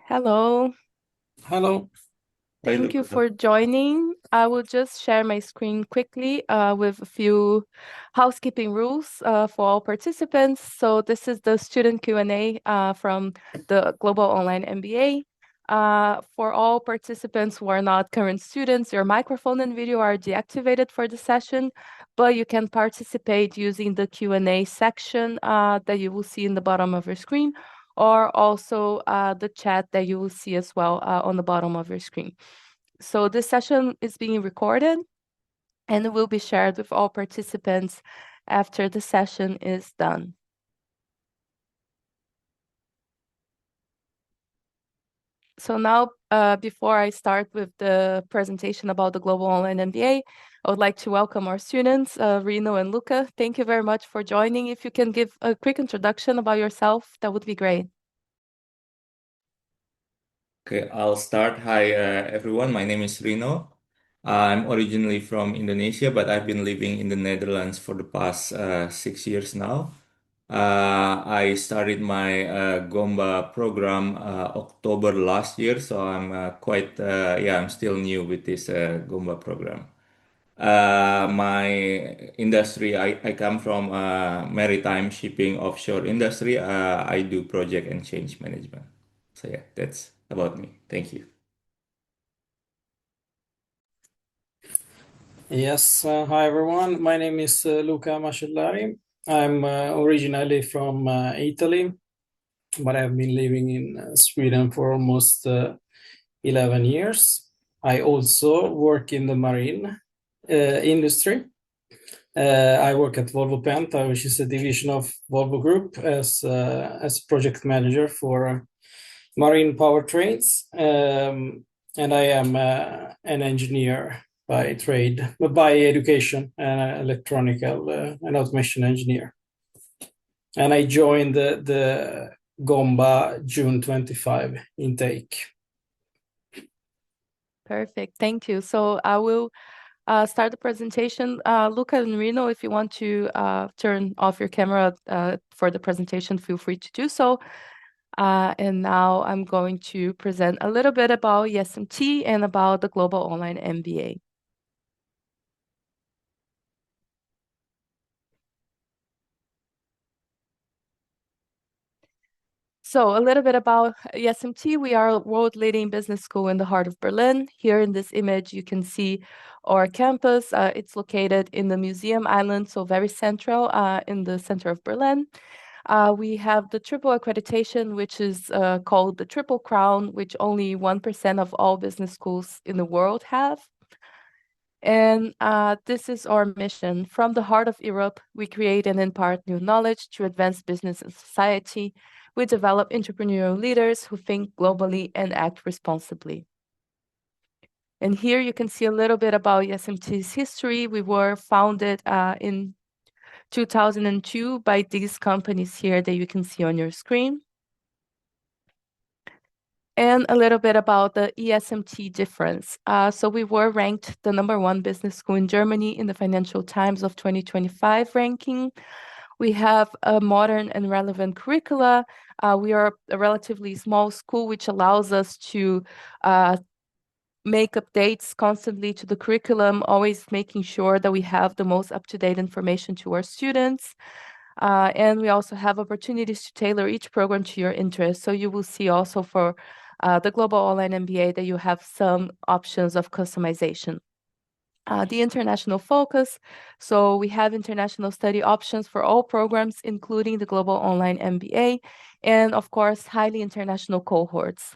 Hello, Hello. Hi, thank you Luca. for joining. I will just share my screen quickly with a few housekeeping rules for all participants. So this is the student Q&A from the Global Online MBA. For all participants who are not current students, your microphone and video are deactivated for the session, but you can participate using the Q&A section that you will see in the bottom of your screen, or also the chat that you will see as well on the bottom of your screen. So this session is being recorded and will be shared with all participants after the session is done. So now, before I start with the presentation about the Global Online MBA, I would like to welcome our students, Rino and Luca. Thank you very much for joining. If you can give a quick introduction about yourself, that would be great. Okay, I'll start. Hi, everyone. My name is Rino. I'm originally from Indonesia, but I've been living in the Netherlands for the past 6 years now. I started my Gomba program October last year, so I'm I'm still new with this Gomba program. My industry, I come from maritime shipping offshore industry. I do project and change management. So yeah, that's about me. Thank you. Yes, hi everyone. My name is Luca Mascellari. I'm originally from Italy, but I've been living in Sweden for almost 11 years. I also work in the marine industry. I work at Volvo Penta, which is a division of Volvo Group, as project manager for marine powertrains. And I am an engineer by trade, but by education, an electronical and automation engineer. And I joined the Gomba June 25 intake. Perfect. Thank you. So I will start the presentation. Luca and Rino, if you want to turn off your camera for the presentation, feel free to do so. And now I'm going to present a little bit about ESMT and about the Global Online MBA. So a little bit about ESMT. We are a world-leading business school in the heart of Berlin. Here in this image, you can see our campus. It's located in the Museum Island, so very central in the center of Berlin. We have the triple accreditation, which is called the Triple Crown, which only 1% of all business schools in the world have. And this is our mission. From the heart of Europe, we create and impart new knowledge to advance business and society. We develop entrepreneurial leaders who think globally and act responsibly. And here you can see a little bit about ESMT's history. We were founded in 2002 by these companies here that you can see on your screen. And a little bit about the ESMT difference. So we were ranked the #1 business school in Germany in the Financial Times of 2025 ranking. We have a modern and relevant curricula. We are a relatively small school, which allows us to make updates constantly to the curriculum, always making sure that we have the most up-to-date information to our students. And we also have opportunities to tailor each program to your interests. So you will see also for the Global Online MBA that you have some options of customization. The international focus. So we have international study options for all programs, including the Global Online MBA, and of course, highly international cohorts.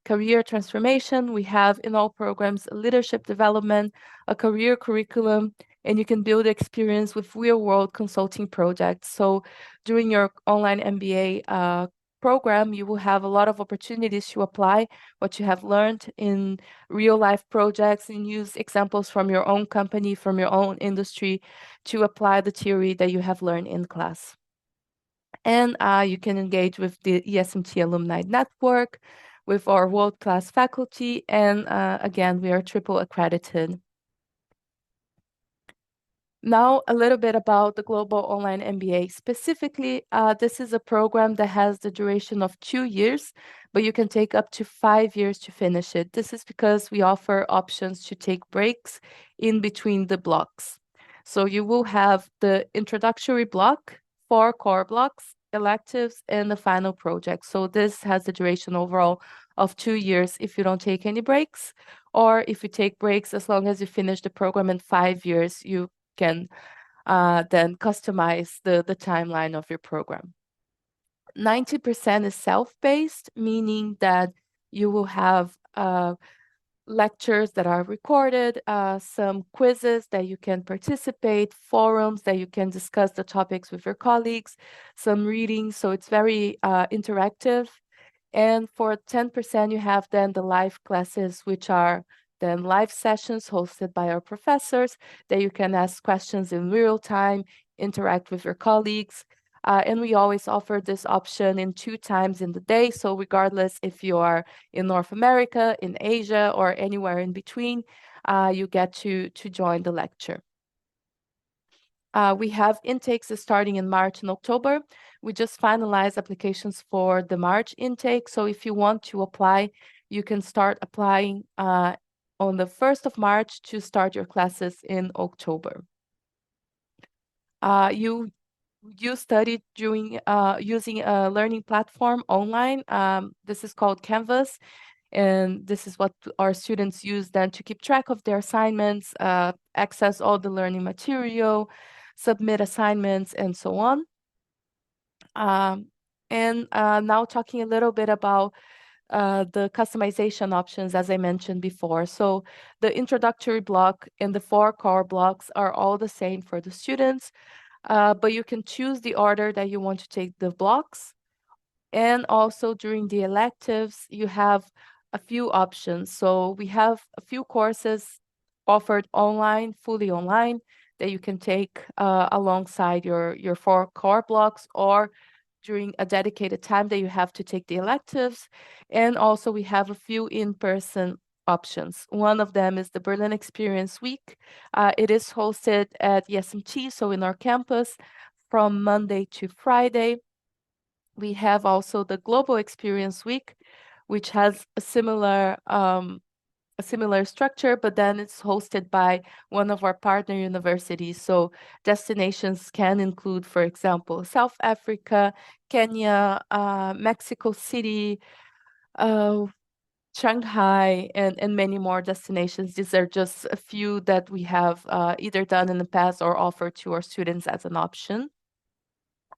Career transformation, we have in all programs leadership development, a career curriculum, and you can build experience with real-world consulting projects. So during your online MBA program, you will have a lot of opportunities to apply what you have learned in real-life projects and use examples from your own company, from your own industry to apply the theory that you have learned in class. And you can engage with the ESMT alumni network, with our world-class faculty, and again, we are triple accredited. Now, a little bit about the Global Online MBA. Specifically, this is a program that has the duration of 2 years, but you can take up to 5 years to finish it. This is because we offer options to take breaks in between the blocks. So you will have the introductory block, 4 core blocks, electives, and the final project. So this has the duration overall of 2 years if you don't take any breaks, or if you take breaks, as long as you finish the program in 5 years, you can then customize the timeline of your program. 90% is self-paced, meaning that you will have lectures that are recorded, some quizzes that you can participate, forums that you can discuss the topics with your colleagues, some readings, so it's very interactive. And for 10%, you have then the live classes, which are then live sessions hosted by our professors that you can ask questions in real time, interact with your colleagues. And we always offer this option in 2 times in the day. So regardless if you are in North America, in Asia, or anywhere in between, you get to join the lecture. We have intakes starting in March and October. We just finalized applications for the March intake. So if you want to apply, you can start applying on the 1st of March to start your classes in October. You studied using a learning platform online. This is called Canvas. And this is what our students use then to keep track of their assignments, access all the learning material, submit assignments, and so on. Now talking a little bit about the customization options, as I mentioned before. So the introductory block and the 4 core blocks are all the same for the students, but you can choose the order that you want to take the blocks. And also during the electives, you have a few options. So we have a few courses offered online, fully online, that you can take alongside your 4 core blocks or during a dedicated time that you have to take the electives. And also we have a few in-person options. One of them is the Berlin Experience Week. It is hosted at ESMT, so in our campus, from Monday to Friday. We have also the Global Experience Week, which has a similar structure, but then it's hosted by one of our partner universities. So destinations can include, for example, South Africa, Kenya, Mexico City, Shanghai, and many more destinations. These are just a few that we have either done in the past or offered to our students as an option.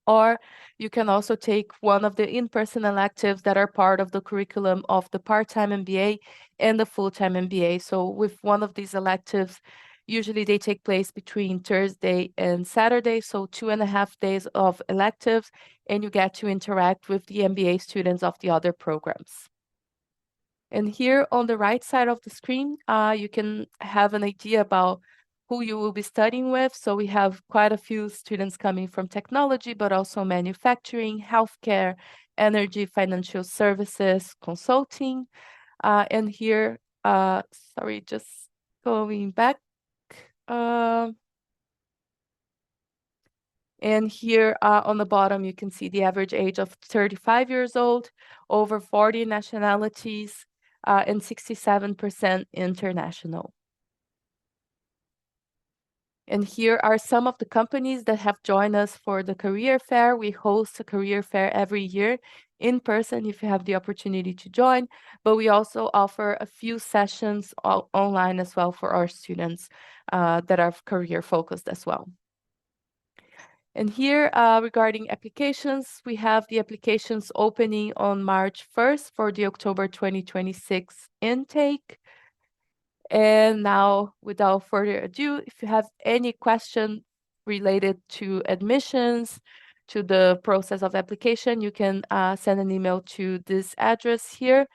Or you can also take one of the in-person electives that are part of the curriculum of the part-time MBA and the full-time MBA. So with one of these electives, usually they take place between Thursday and Saturday, so 2.5 days of electives, and you get to interact with the MBA students of the other programs. And here on the right side of the screen, you can have an idea about who you will be studying with. So we have quite a few students coming from technology, but also manufacturing, healthcare, energy, financial services, consulting. And here, sorry, just going back. And here on the bottom, you can see the average age of 35 years old, over 40 nationalities, and 67% international. And here are some of the companies that have joined us for the career fair. We host a career fair every year in person if you have the opportunity to join, but we also offer a few sessions online as well for our students that are career focused as well. And here, regarding applications, we have the applications opening on March 1st for the October 2026 intake. And now, without further ado, if you have any question related to admissions, to the process of application, you can send an email to this address here.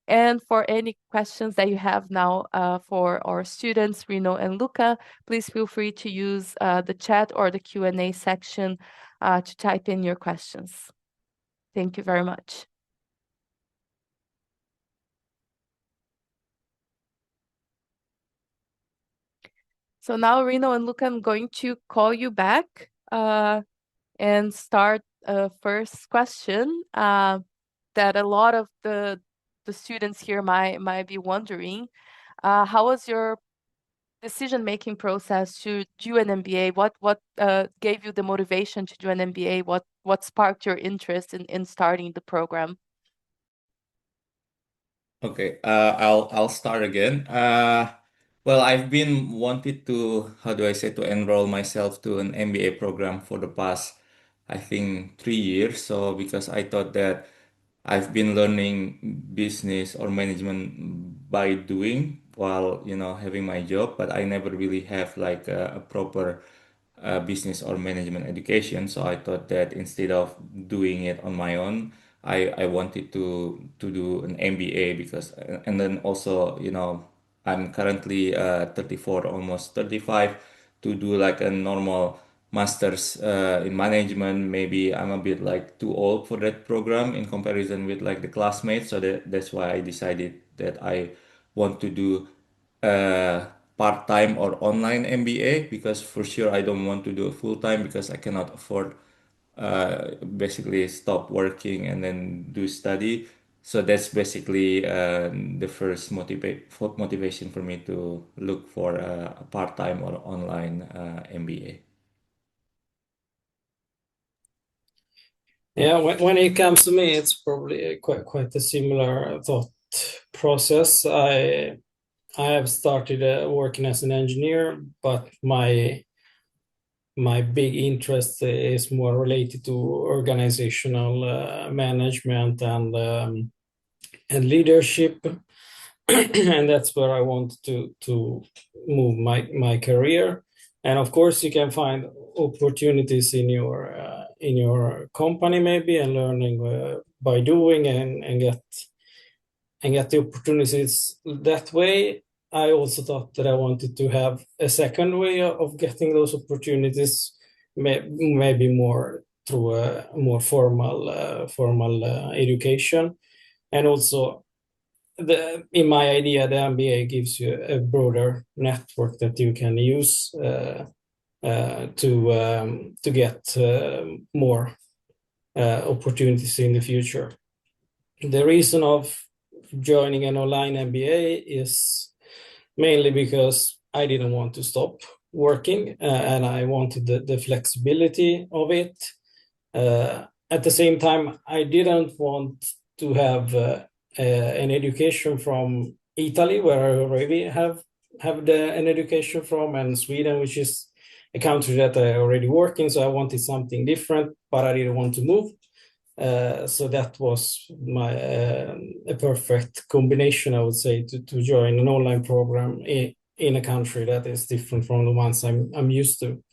And for any questions that you have now for our students, Rino and Luca, please feel free to use the chat or the Q&A section to type in your questions. Thank you very much. So now, Rino and Luca, I'm going to call you back and start first question that a lot of the students here might be wondering. How was your decision-making process to do an MBA? What gave you the motivation to do an MBA? What sparked your interest in starting the program? Okay, I'll start again. Well, I've been wanted to, how do I say, to enroll myself to an MBA program for the past, I think, 3 years. So because I thought that I've been learning business or management by doing while, having my job, but I never really have like a proper business or management education. So I thought that instead of doing it on my own, I wanted to do an MBA because, and then also, I'm currently 34, almost 35, to do like a normal master's in management. Maybe I'm a bit like too old for that program in comparison with like the classmates. So that's why I decided that I want to do part-time or online MBA, because for sure I don't want to do it full-time because I cannot afford basically stop working and then do study. So that's basically the first motivation for me to look for a part-time or online MBA. Yeah, when it comes to me, it's probably quite a similar thought process. I have started working as an engineer, but my big interest is more related to organizational management and leadership, and that's where I want to move my career. And of course, you can find opportunities in your company maybe, and learning by doing and get the opportunities that way. I also thought that I wanted to have a second way of getting those opportunities, maybe more through a more formal education. And also, in my idea, the MBA gives you a broader network that you can use to get more opportunities in the future. The reason of joining an online MBA is mainly because I didn't want to stop working and I wanted the flexibility of it. At the same time, I didn't want to have an education from Italy, where I already have an education from, and Sweden, which is a country that I already work in. So I wanted something different, but I didn't want to move. So that was a perfect combination, I would say, to join an online program in a country that is different from the ones I'm used to.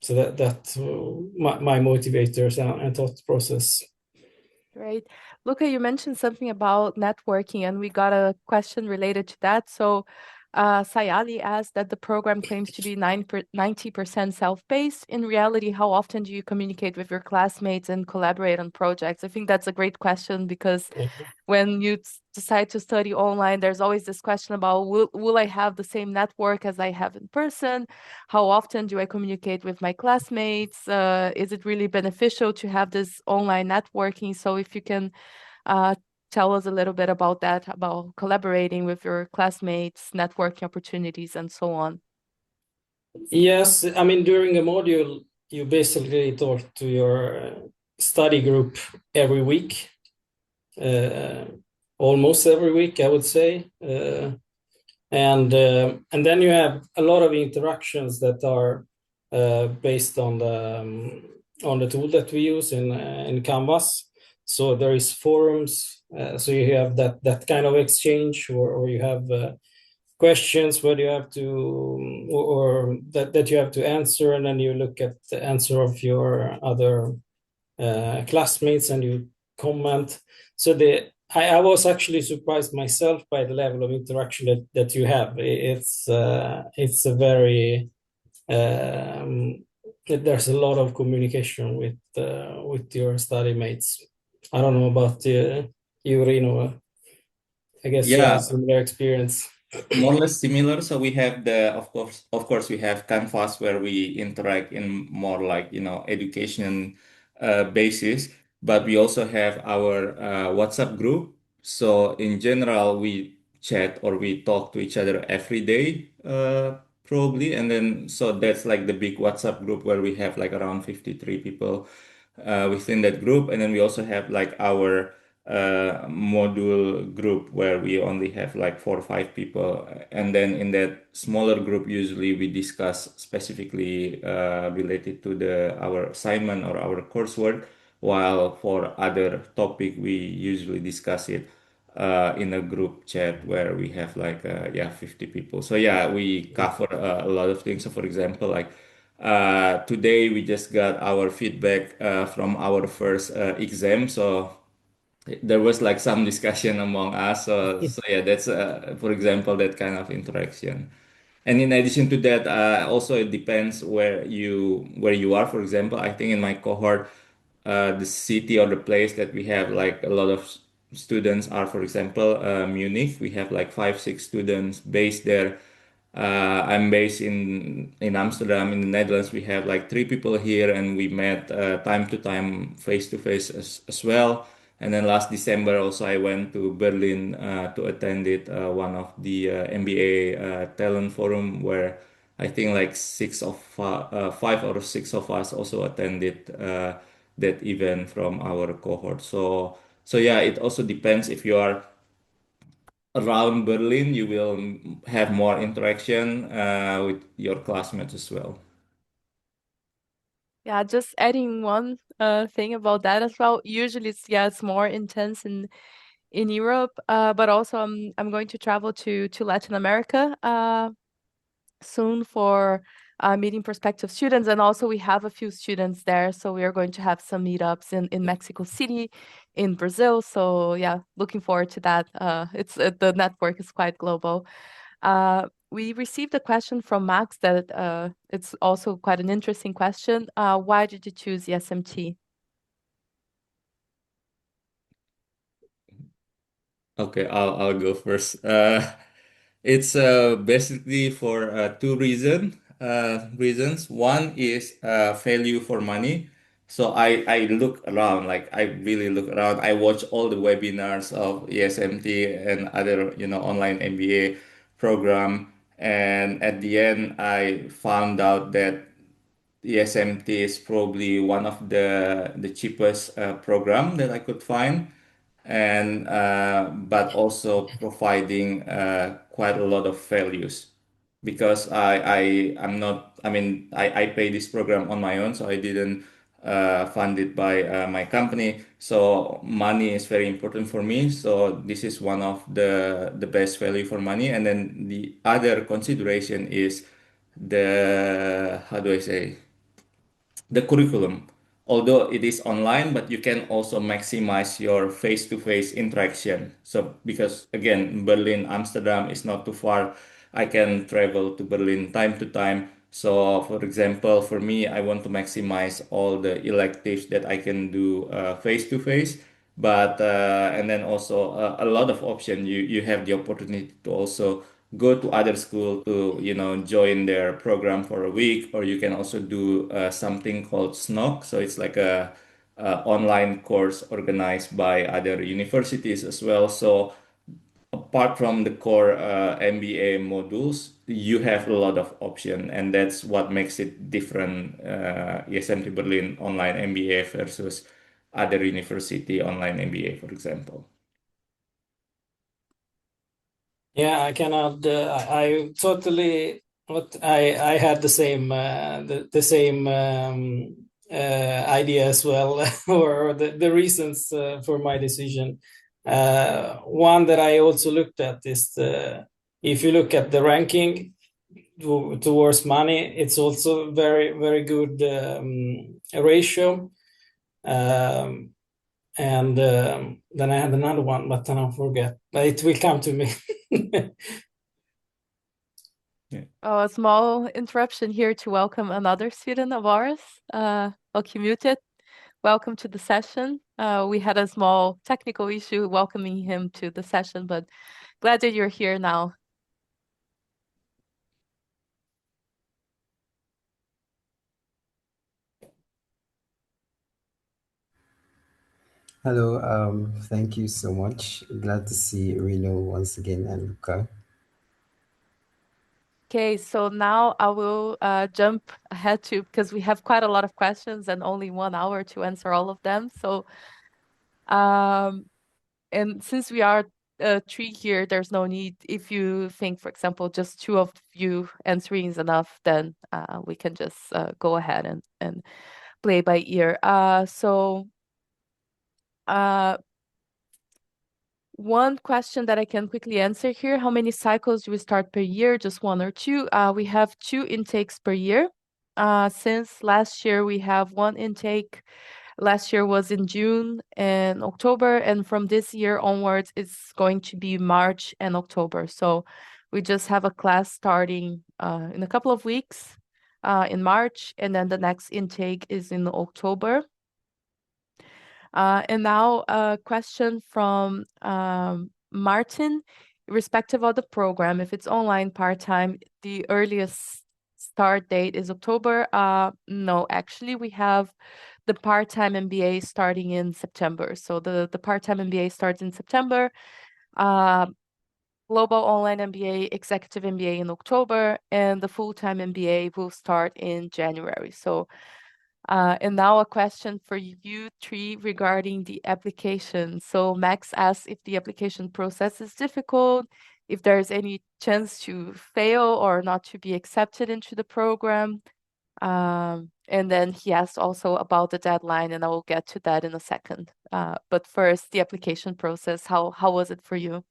So that's my motivators and thought process. Great. Luca, you mentioned something about networking, and we got a question related to that. So Sayali asked that the program claims to be 90% self-paced. In reality, how often do you communicate with your classmates and collaborate on projects? I think that's a great question because when you decide to study online, there's always this question about will I have the same network as I have in person? How often do I communicate with my classmates? Is it really beneficial to have this online networking? So if you can tell us a little bit about that, about collaborating with your classmates, networking opportunities, and so on. Yes, I mean, during a module, you basically talk to your study group every week, almost every week, I would say. And then you have a lot of interactions that are based on the tool that we use in Canvas. So there is forums, so you have that kind of exchange, or you have questions where you have to or that you have to answer, and then you look at the answer of your other classmates and you comment. So I was actually surprised myself by the level of interaction that you have. It's a very there's a lot of communication with your study mates. I don't know about you, Rino. I guess you have Yeah, similar experience. more or less similar. So we have of course, we have Canvas where we interact in more like, education basis, but we also have our WhatsApp group. So in general, we chat or we talk to each other every day, probably. And then, so that's like the big WhatsApp group where we have like around 53 people within that group. And then we also have like our module group where we only have like 4 or 5 people. And then in that smaller group, usually we discuss specifically related to our assignment or our coursework, while for other topic, we usually discuss it in a group chat where we have like, yeah, 50 people. So yeah, we cover a lot of things. So for example, like today we just got our feedback from our first exam. So there was like some discussion among us. So yeah, that's for example that kind of interaction. And in addition to that, also it depends where you are. For example, I think in my cohort, the city or the place that we have like a lot of students are, for example, Munich. We have like 5, 6 students based there. I'm based in Amsterdam, in the Netherlands. We have like 3 people here, and we met time to time, face to face as well. And then last December, also I went to Berlin to attend one of the MBA talent forum, where I think like 5 or 6 of us also attended that event from our cohort. So yeah, it also depends. If you are around Berlin, you will have more interaction with your classmates as well. Yeah, just adding one thing about that as well. Usually it's more intense in Europe, but also I'm going to travel to Latin America soon for meeting prospective students, and also we have a few students there, so we are going to have some meetups in Mexico City, in Brazil. So yeah, looking forward to that. It's the network is quite global. We received a question from Max that it's also quite an interesting question. Why did you choose ESMT? Okay, I'll go first. It's basically for two reasons. One is value for money. So I look around, like I really look around. I watch all the webinars of ESMT and other, online MBA program, and at the end, I found out that ESMT is probably one of the cheapest program that I could find, and but also providing quite a lot of values, because I'm not, I mean, I pay this program on my own, so I didn't fund it by my company. So money is very important for me. So this is one of the best value for money. And then the other consideration is the, how do I say, the curriculum. Although it is online, but you can also maximize your face-to-face interaction. So because again, Berlin, Amsterdam is not too far. I can travel to Berlin time to time. So for example, for me, I want to maximize all the electives that I can do face-to-face. But and then also a lot of option. You have the opportunity to also go to other school to, join their program for a week, or you can also do something called SNOC. So it's like a online course organized by other universities as well. So apart from the core MBA modules, you have a lot of option, and that's what makes it different. ESMT Berlin online MBA versus other university online MBA, for example. Yeah, I can add. I totally. What I had the same the same idea as well, or the reasons for my decision. One that I also looked at is if you look at the ranking towards money, it's also very good ratio. Um, and then I had another one, but then I forget. But it will come to me. Oh, a small interruption here to welcome another student of ours, Okumuted. Welcome to the session. We had a small technical issue welcoming him to the session, but glad that you're here now. Hello, thank you so much. Glad to see Reno once again and Luca. Okay, so now I will jump ahead to because we have quite a lot of questions and only 1 hour to answer all of them. So, and since we are three here, there's no need. If you think, for example, just two of you answering is enough, then we can just go ahead and play by ear. Uh, One question that I can quickly answer here, how many cycles do we start per year? Just one or two? We have two intakes per year. Since last year, we have one intake. Last year was in June and October, and from this year onwards, it's going to be March and October. So we just have a class starting in a couple of weeks in March, and then the next intake is in October. And now a question from Martin. Irrespective of the program, if it's online part-time, the earliest start date is October. No, actually, we have the part-time MBA starting in September. So the part-time MBA starts in September. Global Online MBA, Executive MBA in October, and the full-time MBA will start in January. So and now a question for you three regarding the application. So Max asks if the application process is difficult, if there's any chance to fail or not to be accepted into the program. And then he asked also about the deadline, and I will get to that in a second. But first, the application process, how was it for you?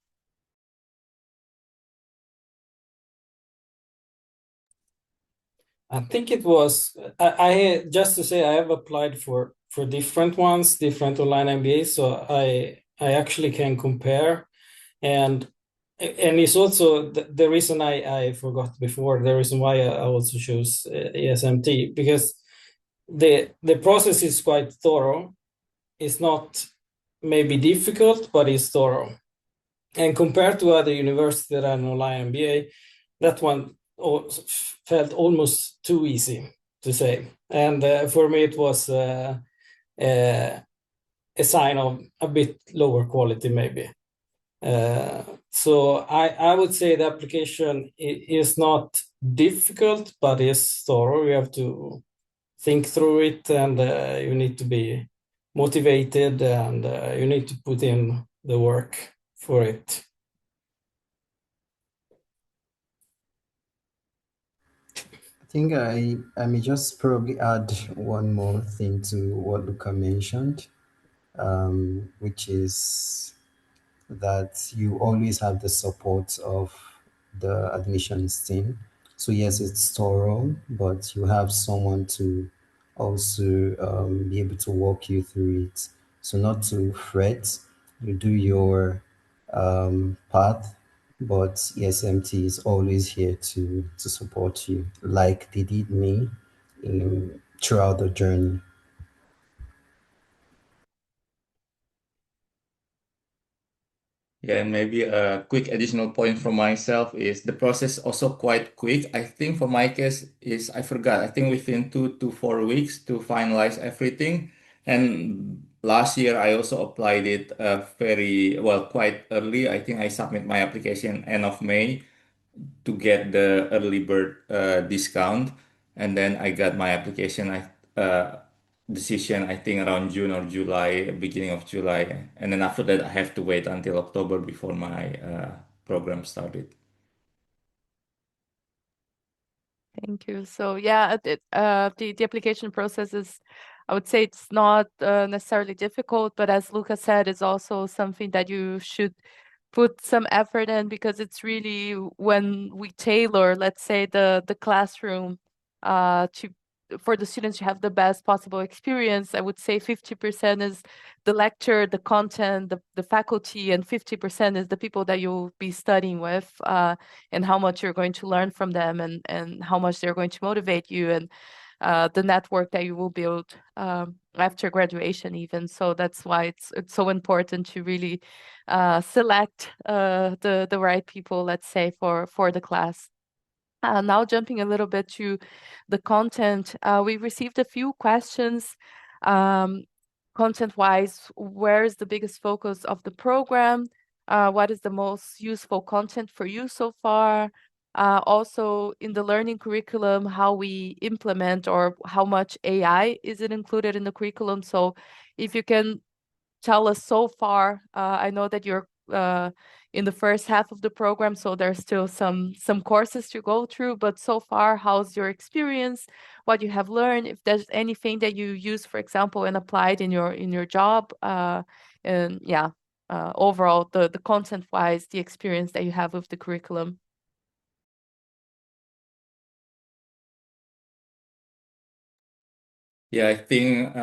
I think it was I just to say I have applied for different ones, different online MBAs, so I actually can compare, and it's also the reason I forgot before, the reason why I also chose ESMT, because the process is quite thorough. It's not maybe difficult, but it's thorough. And compared to other universities that are an online MBA, that one felt almost too easy to say. And for me, it was a sign of a bit lower quality, maybe. So I would say the application is not difficult, but is thorough. You have to think through it, and you need to be motivated, and you need to put in the work for it. I think I may just probably add one more thing to what Luca mentioned, which is that you always have the support of the admissions team. So yes, it's thorough, but you have someone to also be able to walk you through it. So not to fret, you do your path, but ESMT is always here to support you, like they did me throughout the journey. Yeah, and maybe a quick additional point from myself is the process also quite quick. I think for my case is I forgot. I think within 2 to 4 weeks to finalize everything. And last year I also applied it very well, quite early. I think I submit my application end of May to get the early bird discount, and then I got my application decision I think around June or July, beginning of July, and then after that I have to wait until October before my program started. Thank you. So yeah, the application process is, I would say it's not necessarily difficult, but as Luca said, it's also something that you should put some effort in, because it's really when we tailor, let's say, the classroom to for the students to have the best possible experience. I would say 50% is the lecture, the content, the faculty, and 50% is the people that you'll be studying with, and how much you're going to learn from them, and how much they're going to motivate you, and the network that you will build after graduation even. So that's why it's so important to really select the right people, let's say, for the class. Now jumping a little bit to the content, we received a few questions. content-wise, where is the biggest focus of the program? What is the most useful content for you so far? Also, in the learning curriculum, how we implement or how much AI is it included in the curriculum? So if you can tell us so far, I know that you're in the first half of the program, so there's still some courses to go through, but so far, how's your experience? What you have learned, if there's anything that you use, for example, and applied in your job, and yeah, overall, the content-wise, the experience that you have with the curriculum. Yeah, I think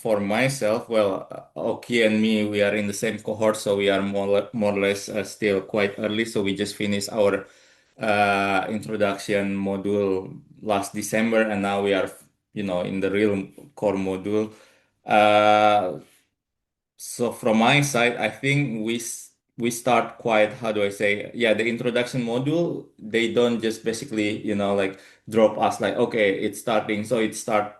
for myself, well, Oki and me, we are in the same cohort, so we are more or less still quite early. So we just finished our introduction module last December, and now we are, in the real core module. So from my side, I think we start quite, how do I say? Yeah, the introduction module, they don't just basically, like drop us like, okay, it's starting. So it start,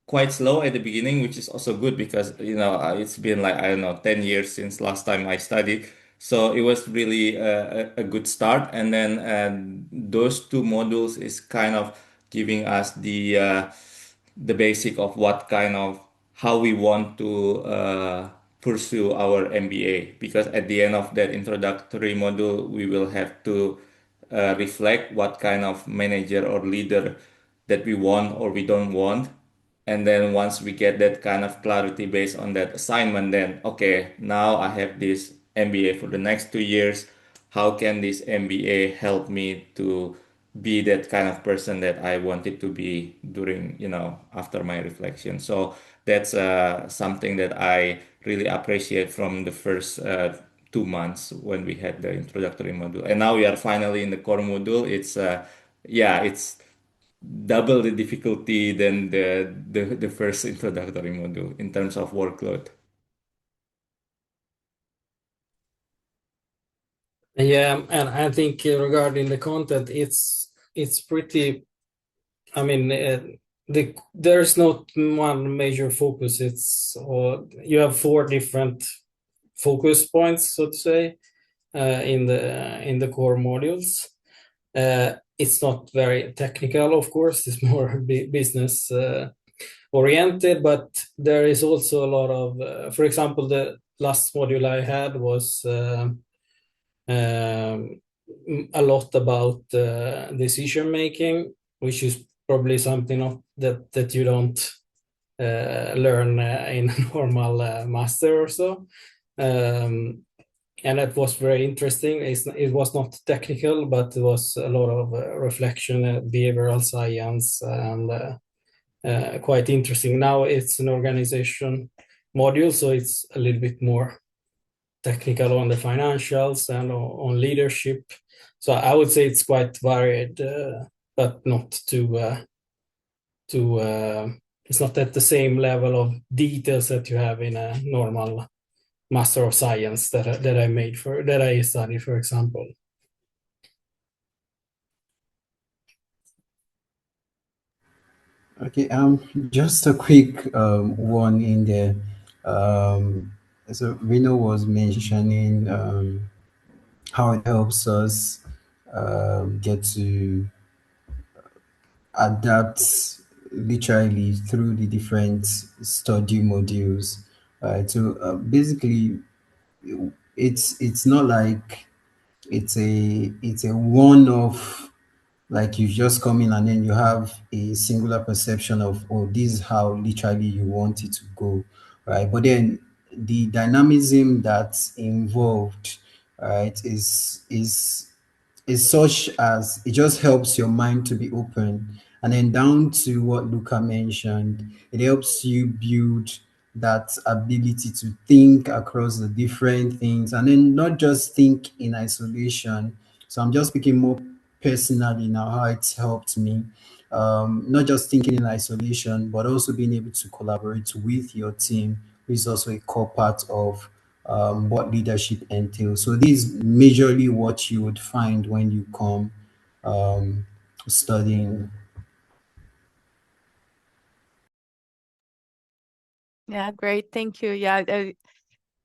quite slow at the beginning, which is also good because, it's been like, I don't know, 10 years since last time I studied. So it was really a good start. And then those two modules is kind of giving us the basic of what kind of how we want to pursue our MBA. Because at the end of that introductory module, we will have to reflect what kind of manager or leader that we want or we don't want. And then once we get that kind of clarity based on that assignment, then okay, now I have this MBA for the next 2 years. How can this MBA help me to be that kind of person that I wanted to be during, after my reflection? So that's something that I really appreciate from the first 2 months when we had the introductory module. And now we are finally in the core module. Yeah, it's double the difficulty than the first introductory module in terms of workload. Yeah, and I think regarding the content, it's pretty. I mean, there's not one major focus. You have four different focus points, so to say, in the core modules. It's not very technical, of course. It's more business oriented, but there is also a lot of, for example, the last module I had was a lot about decision making, which is probably something that you don't learn in a normal master or so. And it was very interesting. It was not technical, but it was a lot of reflection, behavioral science, and quite interesting. Now it's an organization module, so it's a little bit more technical on the financials and on leadership. So I would say it's quite varied, but not it's not at the same level of details that you have in a normal Master of Science that I studied, for example. Okay, just a quick one in there. Um, so Reno was mentioning how it helps us get to adapt literally through the different study modules. Right. So basically, it's not like it's a one-off, like you just come in and then you have a singular perception of, oh, this is how literally you want it to go, right? But then the dynamism that's involved, right, is such as it just helps your mind to be open. And then down to what Luca mentioned, it helps you build that ability to think across the different things and then not just think in isolation. So I'm just speaking more personally now, how it's helped me. Not just thinking in isolation, but also being able to collaborate with your team, which is also a core part of what leadership entails. So this is majorly what you would find when you come um, studying. Yeah, great. Thank you. Yeah,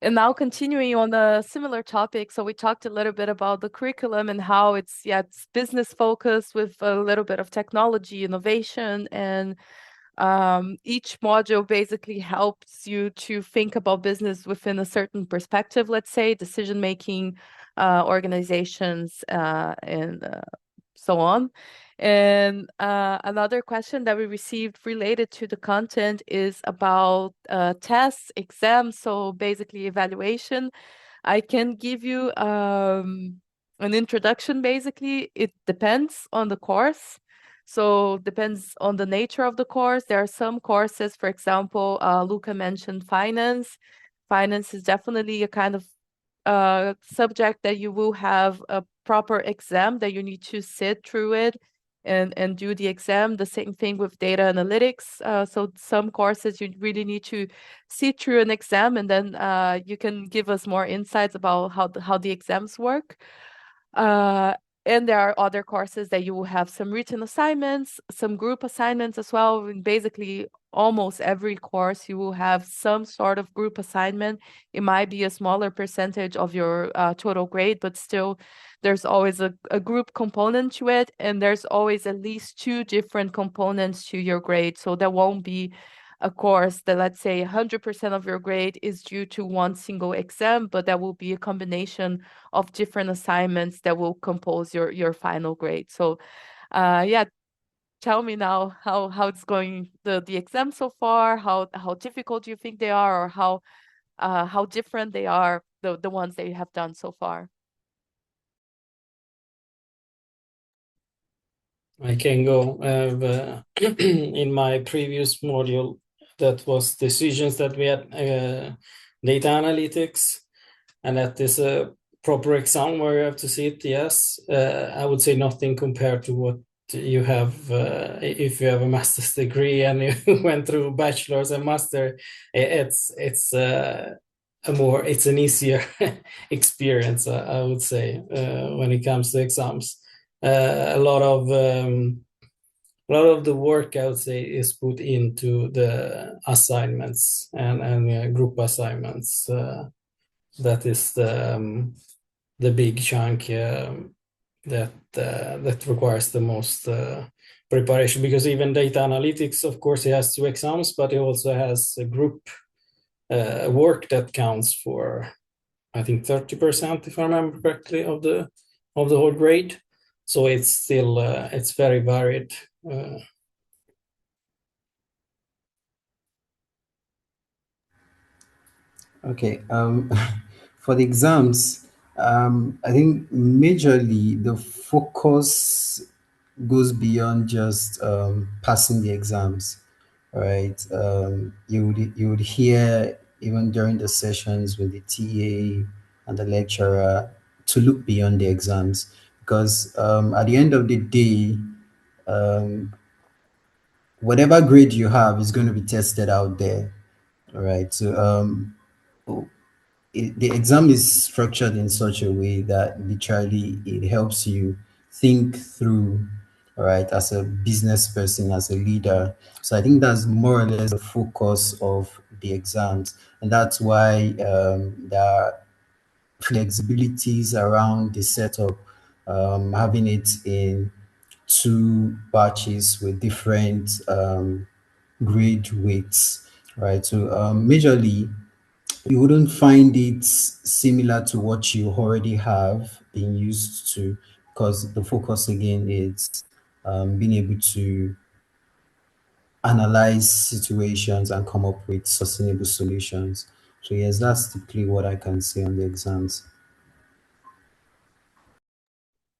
and now continuing on a similar topic, so we talked a little bit about the curriculum and how it's business focused with a little bit of technology, innovation, and each module basically helps you to think about business within a certain perspective, let's say, decision making, organizations, and so on. And another question that we received related to the content is about tests, exams, so basically evaluation. I can give you an introduction, basically. It depends on the course. So depends on the nature of the course. There are some courses, for example, Luca mentioned finance. Finance is definitely a kind of subject that you will have a proper exam that you need to sit through it and do the exam. The same thing with data analytics. So some courses you really need to sit through an exam, and then you can give us more insights about how the exams work. Uh, and there are other courses that you will have some written assignments, some group assignments as well. In basically almost every course, you will have some sort of group assignment. It might be a smaller percentage of your total grade, but still, there's always a group component to it, and there's always at least two different components to your grade. So there won't be a course that, let's say, 100% of your grade is due to one single exam, but that will be a combination of different assignments that will compose your final grade. So, yeah, tell me now how it's going, the exam so far. How difficult do you think they are, or how different they are, the ones that you have done so far? I can go. In my previous module, that was decisions that we had data analytics, and that is a proper exam where you have to sit. Yes, I would say nothing compared to what you have if you have a master's degree and you went through bachelor's and master. It's an easier experience, I would say, when it comes to exams. A lot of the work, I would say, is put into the assignments and group assignments. That is the big chunk that requires the most preparation, because even data analytics, of course, it has two exams, but it also has a group work that counts for, I think, 30%, if I remember correctly, of the whole grade. So it's still it's very varied. Okay. For the exams, I think majorly the focus goes beyond just passing the exams, right? You would hear even during the sessions with the TA and the lecturer to look beyond the exams, because at the end of the day, um, whatever grade you have is going to be tested out there, all right? So the exam is structured in such a way that literally it helps you think through, all right, as a business person, as a leader. So I think that's more or less the focus of the exams, and that's why there are flexibilities around the setup, having it in two batches with different grade weights, right? So majorly you wouldn't find it similar to what you already have been used to, because the focus again is being able to analyze situations and come up with sustainable solutions. So yes, that's typically what I can say on the exams.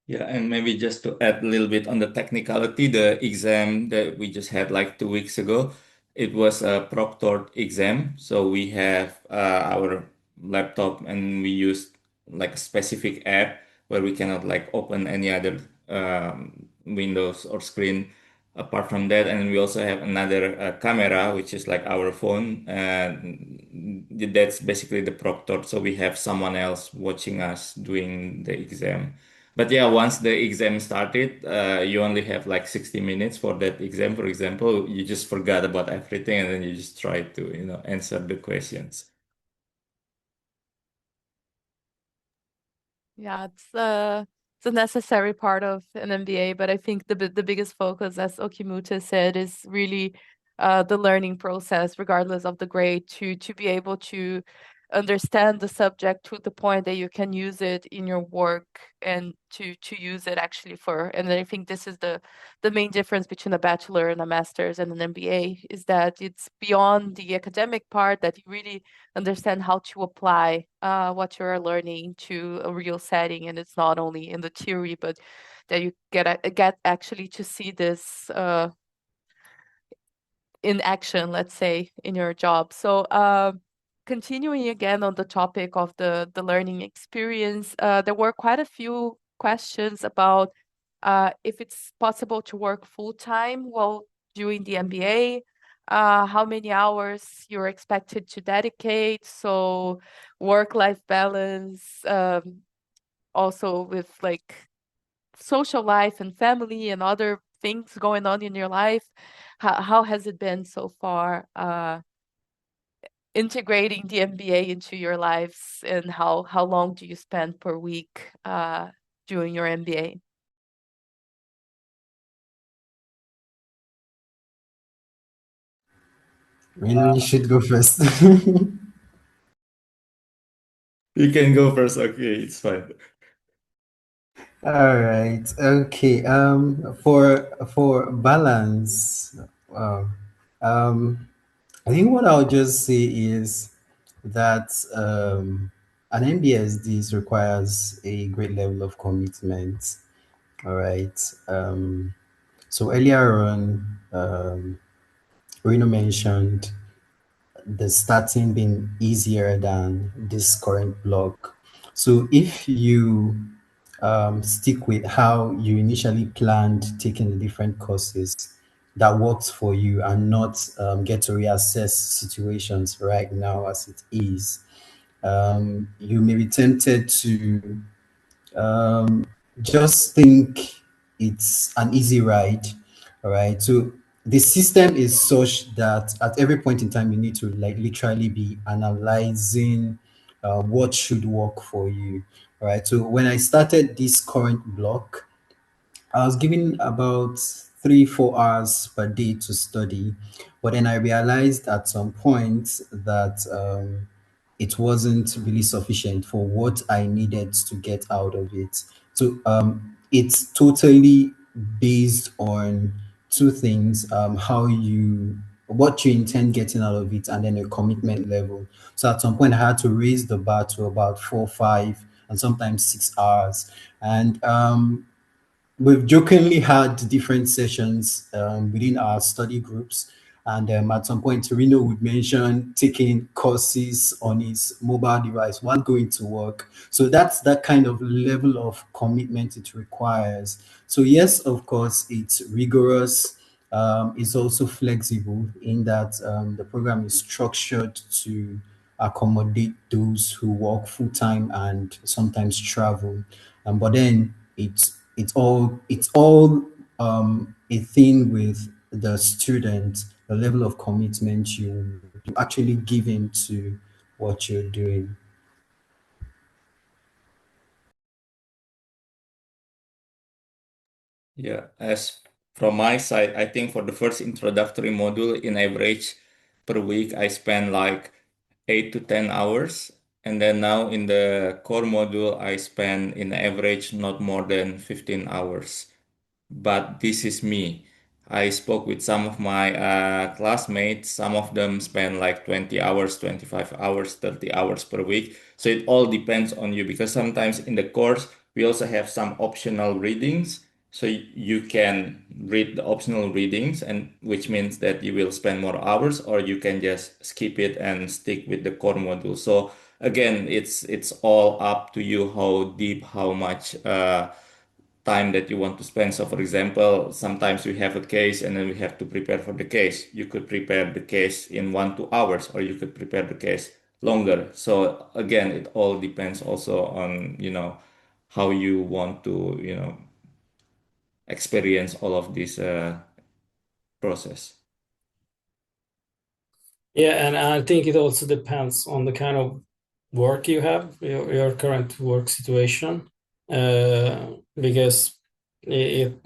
Yeah, and maybe just to add a little bit on the technicality, the exam that we just had like 2 weeks ago, it was a proctored exam. So we have our laptop and we use like a specific app where we cannot like open any other windows or screen apart from that. And we also have another camera, which is like our phone, and that's basically the proctor. So we have someone else watching us doing the exam. But yeah, once the exam started, you only have like 60 minutes for that exam. For example, you just forgot about everything and then you just try to, answer the questions. Yeah, it's a necessary part of an MBA, but I think the biggest focus, as Okimute said, is really the learning process, regardless of the grade, to be able to understand the subject to the point that you can use it in your work and to use it actually for. And I think this is the main difference between a bachelor and a master's and an MBA is that it's beyond the academic part that you really understand how to apply what you're learning to a real setting, and it's not only in the theory, but that you get actually to see this in action, let's say, in your job. So, continuing again on the topic of the learning experience, there were quite a few questions about if it's possible to work full time while doing the MBA, how many hours you're expected to dedicate, so work-life balance, also with like social life and family and other things going on in your life. How has it been so far, integrating the MBA into your lives, and how long do you spend per week doing your MBA? Reno, you should go first. You can go first. Okay, it's fine. All right. Okay. For balance, um, um, I think what I'll just say is that an MBSD requires a great level of commitment. All right. So earlier on, Reno mentioned the starting being easier than this current block. So if you stick with how you initially planned taking the different courses that works for you and not get to reassess situations right now as it is, you may be tempted to just think it's an easy ride. All right. So the system is such that at every point in time, you need to like literally be analyzing what should work for you. All right. So when I started this current block, I was given about 3, 4 hours per day to study, but then I realized at some point that it wasn't really sufficient for what I needed to get out of it. So it's totally based on two things: what you intend getting out of it, and then a commitment level. So at some point, I had to raise the bar to about 4, 5, and sometimes 6 hours, and we've jokingly had different sessions within our study groups. And at some point, Torino would mention taking courses on his mobile device while going to work. So that's that kind of level of commitment it requires. So, yes, of course, it's rigorous. It's also flexible in that the program is structured to accommodate those who work full time and sometimes travel. But then it's all a thing with the student, the level of commitment you actually give into what you're doing. Yeah, as from my side, I think for the first introductory module, in average per week, I spend like 8 to 10 hours. And then now in the core module, I spend in average not more than 15 hours. But this is me. I spoke with some of my classmates. Some of them spend like 20 hours, 25 hours, 30 hours per week. So it all depends on you because sometimes in the course, we also have some optional readings. So you can read the optional readings, and which means that you will spend more hours, or you can just skip it and stick with the core module. So again, it's all up to you how deep, how much time that you want to spend. So, for example, sometimes we have a case and then we have to prepare for the case. You could prepare the case in 1, 2 hours, or you could prepare the case longer. So, again, it all depends also on, how you want to, experience all of this process. Yeah, and I think it also depends on the kind of work you have, your current work situation, because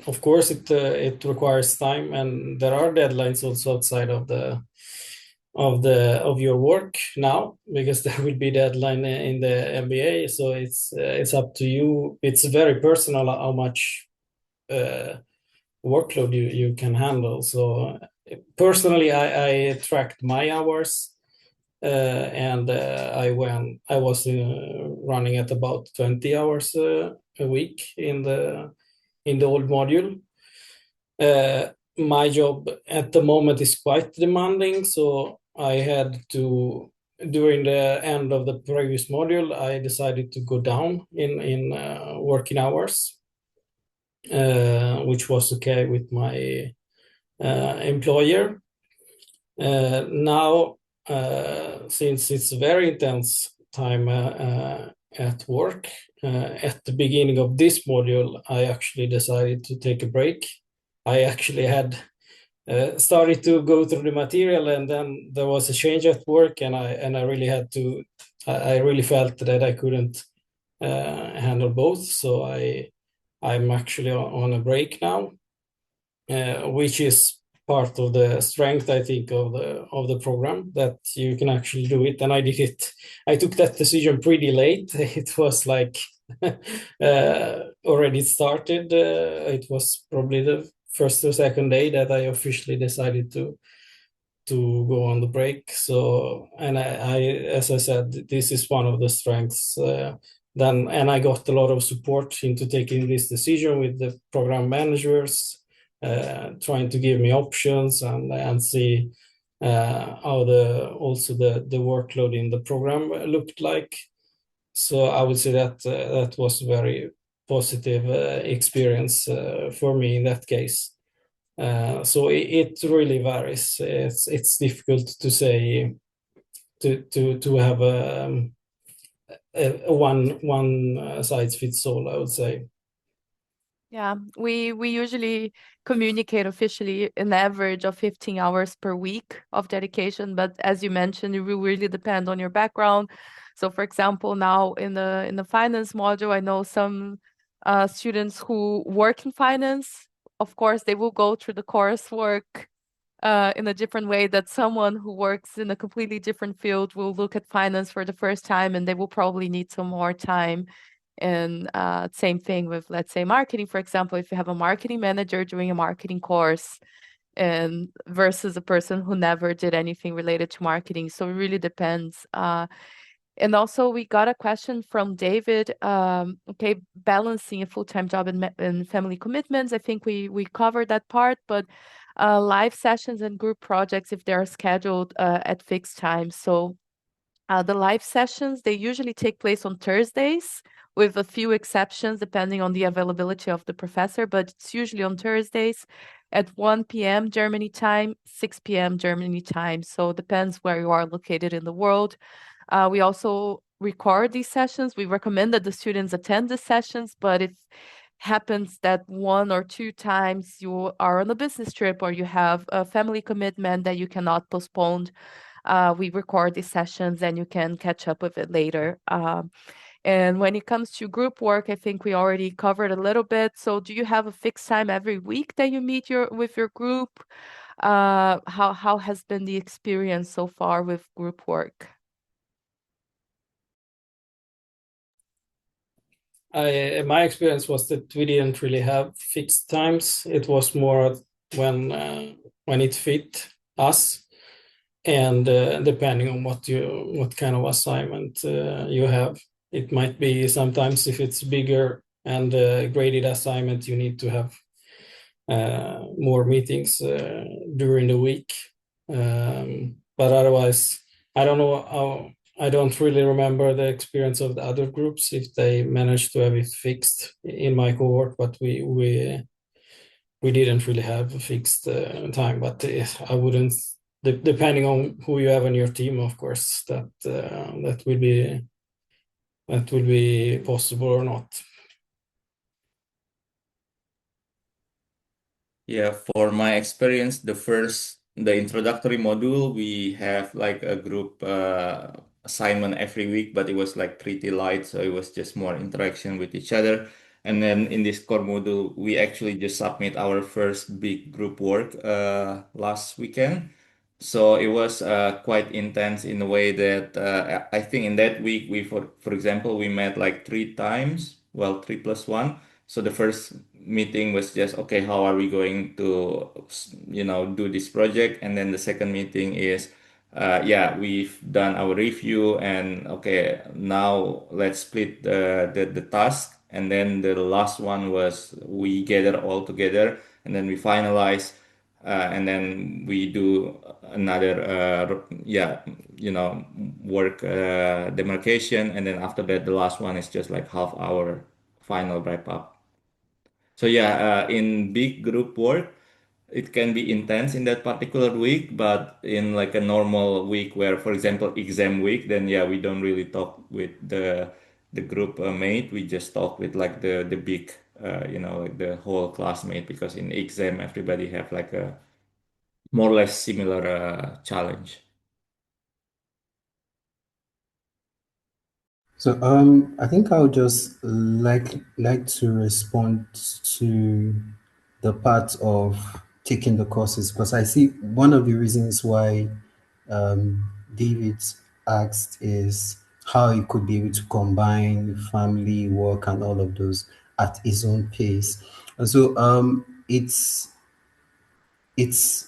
of course it requires time, and there are deadlines also outside of your work now, because there will be deadline in the MBA. So it's up to you. It's very personal how much workload you can handle. So personally, I tracked my hours, and I was running at about 20 hours a week in the old module. My job at the moment is quite demanding, so I had to, during the end of the previous module, I decided to go down in working hours, which was okay with my employer. Now, since it's very intense time at work, at the beginning of this module, I actually decided to take a break. I actually had started to go through the material, and then there was a change at work, and I really had to. I really felt that I couldn't handle both, so I'm actually on a break now, which is part of the strength, I think, of the program, that you can actually do it. And I did it. I took that decision pretty late. It was like already started. It was probably the first or second day that I officially decided to go on the break. So, and I as I said, this is one of the strengths. And I got a lot of support into taking this decision with the program managers, trying to give me options and see how the workload in the program looked like. So I would say that that was a very positive experience for me in that case. So it really varies. It's difficult to say to have a one size fits all, I would say. Yeah, we usually communicate officially an average of 15 hours per week of dedication, but as you mentioned, it will really depend on your background. So, for example, now in the finance module, I know some students who work in finance. Of course, they will go through the coursework in a different way that someone who works in a completely different field will look at finance for the first time, and they will probably need some more time. And same thing with, let's say, marketing, for example, if you have a marketing manager doing a marketing course and versus a person who never did anything related to marketing. So it really depends. And also we got a question from David. Okay, balancing a full-time job and family commitments. I think we covered that part, but live sessions and group projects, if they're scheduled at fixed times. So the live sessions, they usually take place on Thursdays, with a few exceptions depending on the availability of the professor, but it's usually on Thursdays at 1 p.m. Germany time, 6 p.m. Germany time. So it depends where you are located in the world. We also record these sessions. We recommend that the students attend the sessions, but if happens that one or two times you are on a business trip or you have a family commitment that you cannot postpone, we record these sessions and you can catch up with it later. And when it comes to group work, I think we already covered a little bit. So do you have a fixed time every week that you meet with your group? How has been the experience so far with group work? My experience was that we didn't really have fixed times. It was more when it fit us, and depending on what kind of assignment you have. It might be sometimes, if it's bigger and graded assignment, you need to have more meetings during the week. But otherwise, I don't know I don't really remember the experience of the other groups, if they managed to have it fixed in my cohort, but we didn't really have a fixed time. But I wouldn't, depending on who you have on your team, of course, that will be possible or not. Yeah, for my experience, the introductory module, we have like a group assignment every week, but it was like pretty light, so it was just more interaction with each other. And then in this core module, we actually just submit our first big group work last weekend. So it was quite intense in a way that I think in that week for example, we met like three times, well, three plus one. So the first meeting was just, okay, how are we going to, do this project? And then the second meeting is, yeah, we've done our review and okay, now let's split the task. And then the last one was we gather all together and then we finalize, and then we do another, yeah, work demarcation. And then after that, the last one is just like half hour final wrap up. So yeah, in big group work, it can be intense in that particular week, but in like a normal week where, for example, exam week, then yeah, we don't really talk with the group mate. We just talk with like the big, like the whole classmate, because in exam everybody have like a more or less similar challenge. So I think I would just like to respond to the part of taking the courses, because I see one of the reasons why David asked is how he could be able to combine family, work, and all of those at his own pace. And so it's it's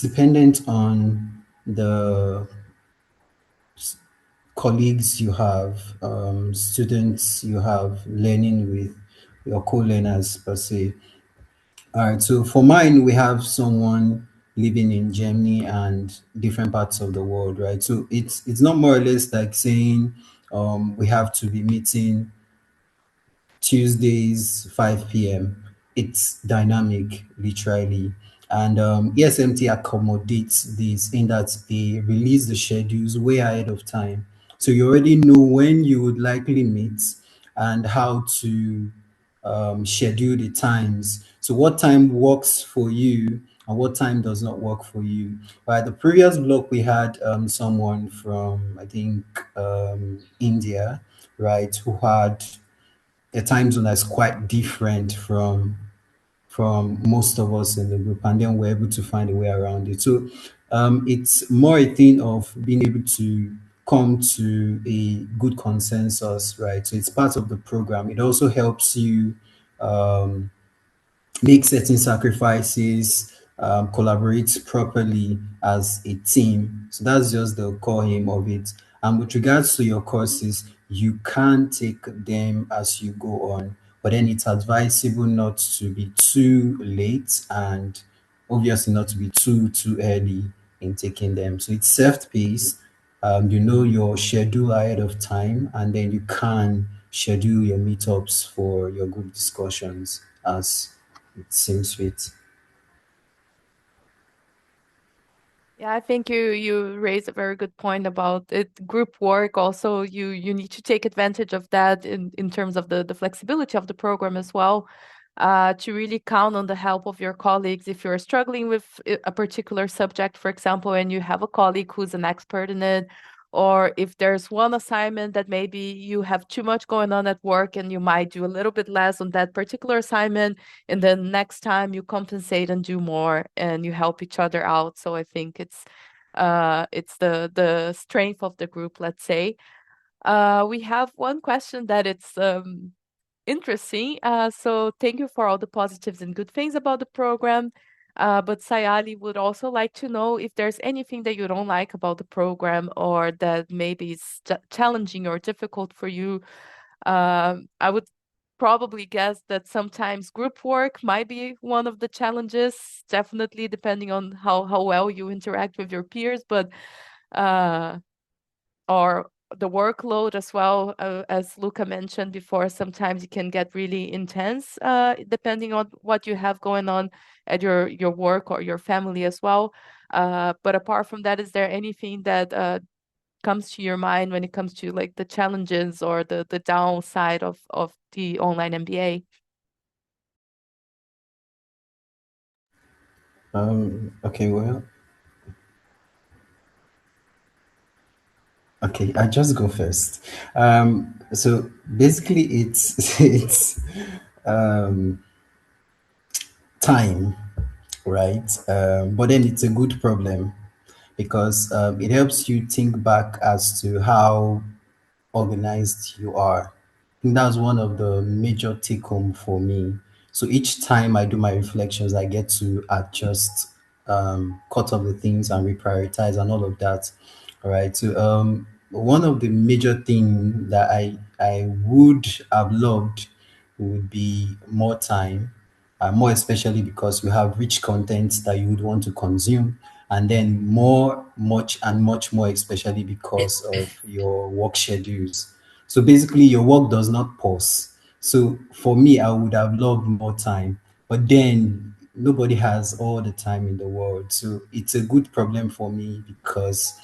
dependent on the colleagues you have, students you have learning with, your co-learners per se. All right, so for mine, we have someone living in Germany and different parts of the world, right? So it's not more or less like saying we have to be meeting Tuesdays, 5 p.m. It's dynamic, literally. And ESMT accommodates this in that they release the schedules way ahead of time. So you already know when you would likely meet and how to schedule the times. So what time works for you and what time does not work for you. By the previous block, we had someone from, I think, India, right, who had a time zone that's quite different from most of us in the group, and then we're able to find a way around it. So it's more a thing of being able to come to a good consensus, right? So it's part of the program. It also helps you um, make certain sacrifices, collaborate properly as a team. So that's just the core aim of it. And with regards to your courses, you can take them as you go on, but then it's advisable not to be too late and obviously not to be too early in taking them. So it's self-paced. You know your schedule ahead of time, and then you can schedule your meetups for your group discussions as it seems fit. Yeah, I think you raise a very good point about it. Group work also, you need to take advantage of that in terms of the flexibility of the program as well, to really count on the help of your colleagues. If you're struggling with a particular subject, for example, and you have a colleague who's an expert in it, or if there's one assignment that maybe you have too much going on at work and you might do a little bit less on that particular assignment, and then next time you compensate and do more and you help each other out. So I think it's the strength of the group, let's say. We have one question that it's interesting. So thank you for all the positives and good things about the program. But Sayali would also like to know if there's anything that you don't like about the program or that maybe is challenging or difficult for you. I would probably guess that sometimes group work might be one of the challenges, definitely depending on how well you interact with your peers, but uh, or the workload as well, as Luca mentioned before, sometimes it can get really intense, depending on what you have going on at your work or your family as well. But apart from that, is there anything that comes to your mind when it comes to like the challenges or the downside of the online MBA? Okay, well, okay, I just go first. So basically, it's it's um, time, right? But then it's a good problem because it helps you think back as to how organized you are. I think that's one of the major take home for me. So each time I do my reflections, I get to adjust, cut off the things and reprioritize and all of that. All right. So one of the major thing that I would have loved would be more time, more especially because we have rich content that you would want to consume, and then much more, especially because of your work schedules. So basically, your work does not pause. So for me, I would have loved more time, but then nobody has all the time in the world. So it's a good problem for me because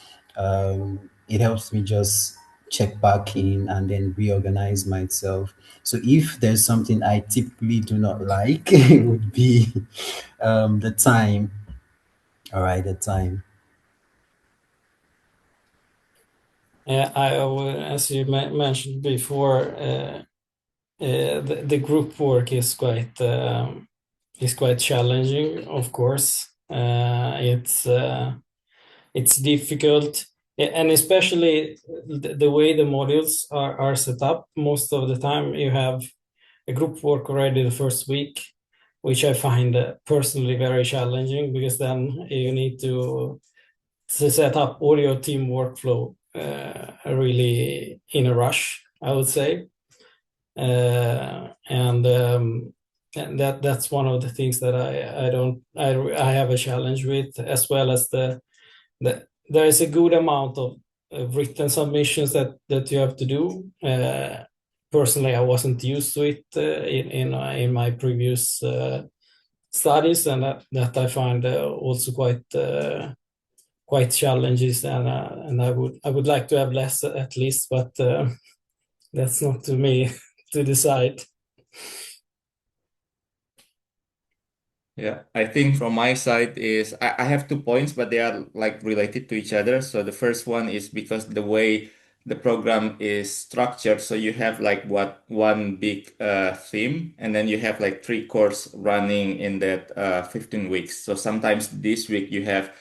it helps me just check back in and then reorganize myself. So if there's something I typically do not like, it would be the time. All right, the time. Yeah, as you mentioned before, the group work is quite challenging. Of course, it's difficult, and especially the way the modules are set up. Most of the time, you have a group work already the first week, which I find personally very challenging because then you need to set up all your team workflow really in a rush, I would say. And that's one of the things that I have a challenge with, as well as there is a good amount of written submissions that you have to do. Personally, I wasn't used to it in my previous studies, and that I find also quite challenges, and I would like to have less at least, but that's not to me to decide. Yeah, I think from my side is I have 2 points, but they are like related to each other. So the first one is because the way the program is structured, so you have like what one big theme, and then you have like three course running in that 15 weeks. So sometimes this week you have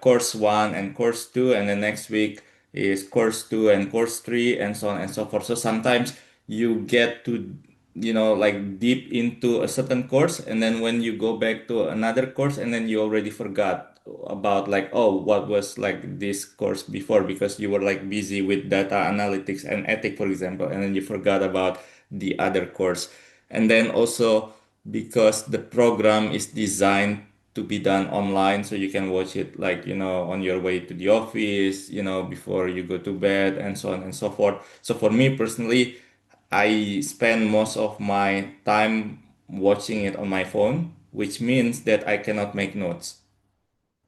course one and course two, and the next week is course two and course three, and so on and so forth. So sometimes you get to like deep into a certain course, and then when you go back to another course, and then you already forgot about like, oh, what was like this course before, because you were like busy with data analytics and ethic, for example, and then you forgot about the other course. And then also because the program is designed to be done online, so you can watch it like on your way to the office, before you go to bed, and so on and so forth. So for me personally, I spend most of my time watching it on my phone, which means that I cannot make notes.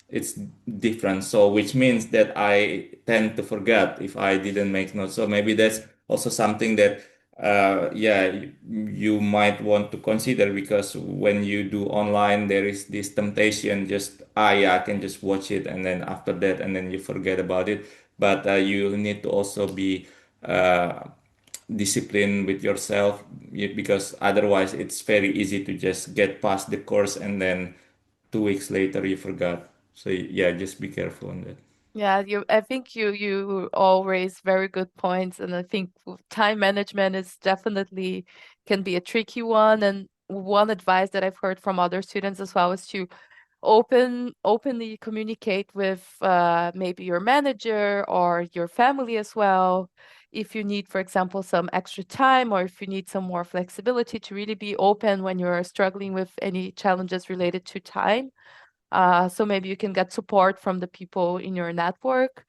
It's different. So, which means that I tend to forget if I didn't make notes. So maybe that's also something that, yeah, you might want to consider, because when you do online, there is this temptation just, yeah, I can just watch it, and then after that, and then you forget about it. But you need to also be uh, disciplined with yourself, because otherwise it's very easy to just get past the course, and then 2 weeks later you forgot. So yeah, just be careful on that. Yeah, I think you all raise very good points, and I think time management is definitely can be a tricky one. And one advice that I've heard from other students as well is to openly communicate with maybe your manager or your family as well. If you need, for example, some extra time, or if you need some more flexibility, to really be open when you're struggling with any challenges related to time. So maybe you can get support from the people in your network.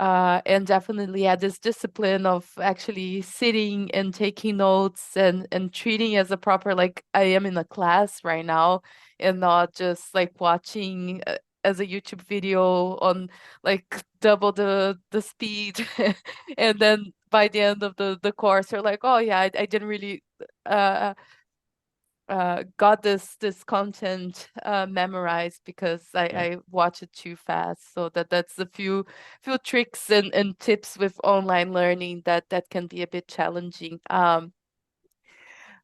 And definitely add this discipline of actually sitting and taking notes and treating as a proper, like I am in a class right now, and not just like watching as a YouTube video on like double the speed. And then by the end of the course, you're like, oh yeah, I didn't really uh got this content memorized because I watch it too fast. So that's a few tricks and tips with online learning that can be a bit challenging.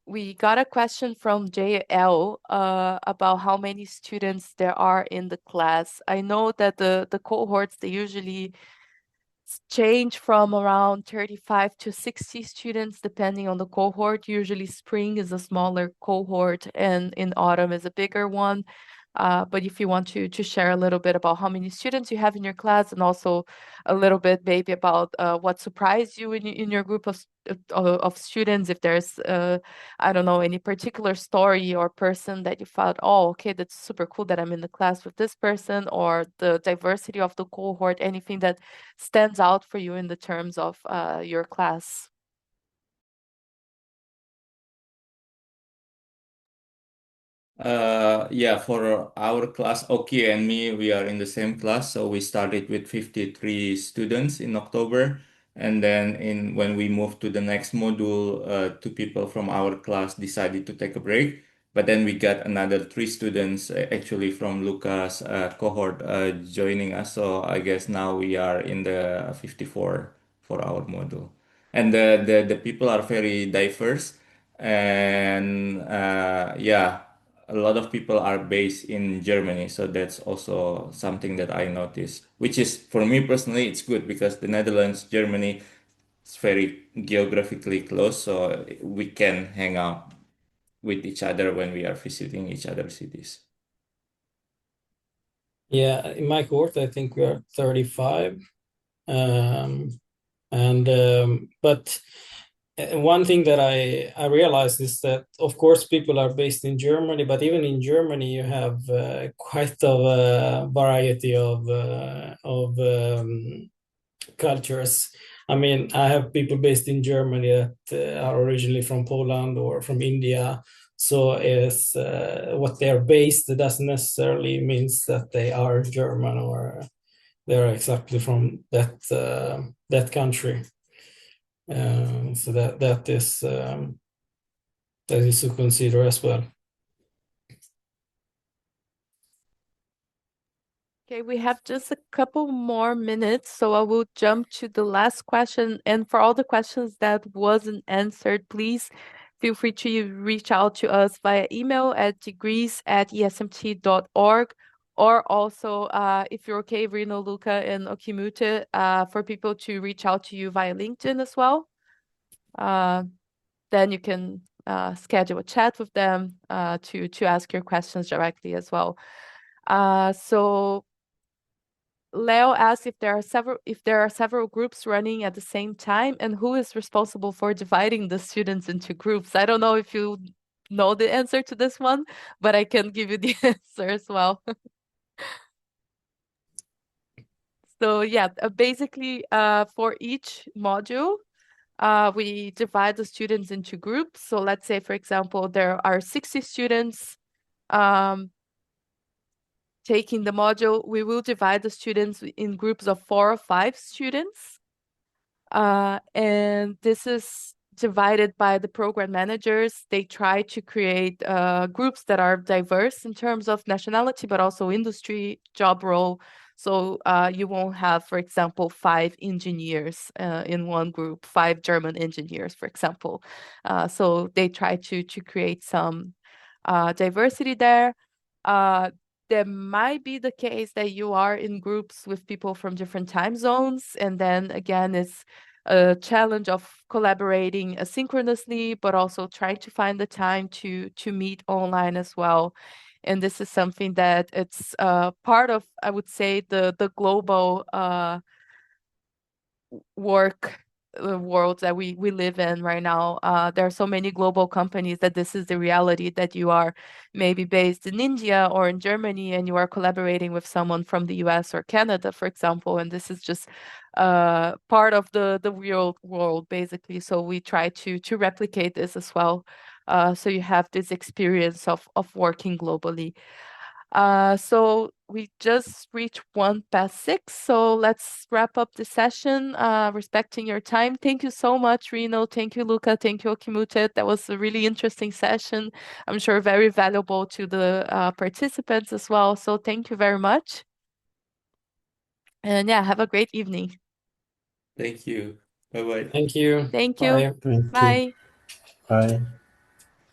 We got a question from JL about how many students there are in the class. I know that the cohorts, they usually change from around 35 to 60 students depending on the cohort. Usually spring is a smaller cohort and in autumn is a bigger one. But if you want to share a little bit about how many students you have in your class and also a little bit maybe about what surprised you in your group of students, if there's I don't know, any particular story or person that you thought, oh, okay, that's super cool that I'm in the class with this person, or the diversity of the cohort, anything that stands out for you in the terms of your class. Yeah, for our class, Oki and me, we are in the same class. So we started with 53 students in October. And then when we moved to the next module, two people from our class decided to take a break. But then we got another three students actually from Lucas' cohort joining us. So I guess now we are in the 54 for our module. And the people are very diverse. And yeah, a lot of people are based in Germany, so that's also something that I noticed, which is for me personally, it's good because the Netherlands, Germany, it's very geographically close, so we can hang out with each other when we are visiting each other's cities. Yeah, in my cohort, I think we are 35. But one thing that I realized is that, of course, people are based in Germany, but even in Germany, you have quite a variety of cultures. I mean, I have people based in Germany that are originally from Poland or from India. So is what they're based doesn't necessarily means that they are German or they're exactly from that country. So that is to consider as well. Okay, we have just a couple more minutes, so I will jump to the last question. And for all the questions that wasn't answered, please feel free to reach out to us via email at degrees@esmt.org, or also, if you're okay, Rino, Luca, and Okimute, for people to reach out to you via LinkedIn as well. Then you can schedule a chat with them to ask your questions directly as well. So Leo asked if there are several groups running at the same time and who is responsible for dividing the students into groups. I don't know if you know the answer to this one, but I can give you the answer as well. So yeah, basically for each module, we divide the students into groups. So let's say, for example, there are 60 students taking the module. We will divide the students in groups of 4 or 5 students. And this is divided by the program managers. They try to create groups that are diverse in terms of nationality, but also industry, job role. So you won't have, for example, 5 engineers in one group, 5 German engineers, for example. So they try to create some diversity there. There might be the case that you are in groups with people from different time zones, and then again, it's a challenge of collaborating asynchronously, but also trying to find the time to meet online as well. And this is something that it's part of, I would say, the global work world that we live in right now. There are so many global companies that this is the reality, that you are maybe based in India or in Germany and you are collaborating with someone from the US or Canada, for example. And this is just part of the real world, basically. So we try to replicate this as well. So you have this experience of working globally. So we just reached 1 past 6, so let's wrap up the session, respecting your time. Thank you so much, Reno. Thank you, Luca. Thank you, Okimute. That was a really interesting session. I'm sure very valuable to the participants as well. So thank you very much. And yeah, have a great evening. Thank you. Bye bye. Thank you. Thank you. Bye. Thank you. Bye. Bye.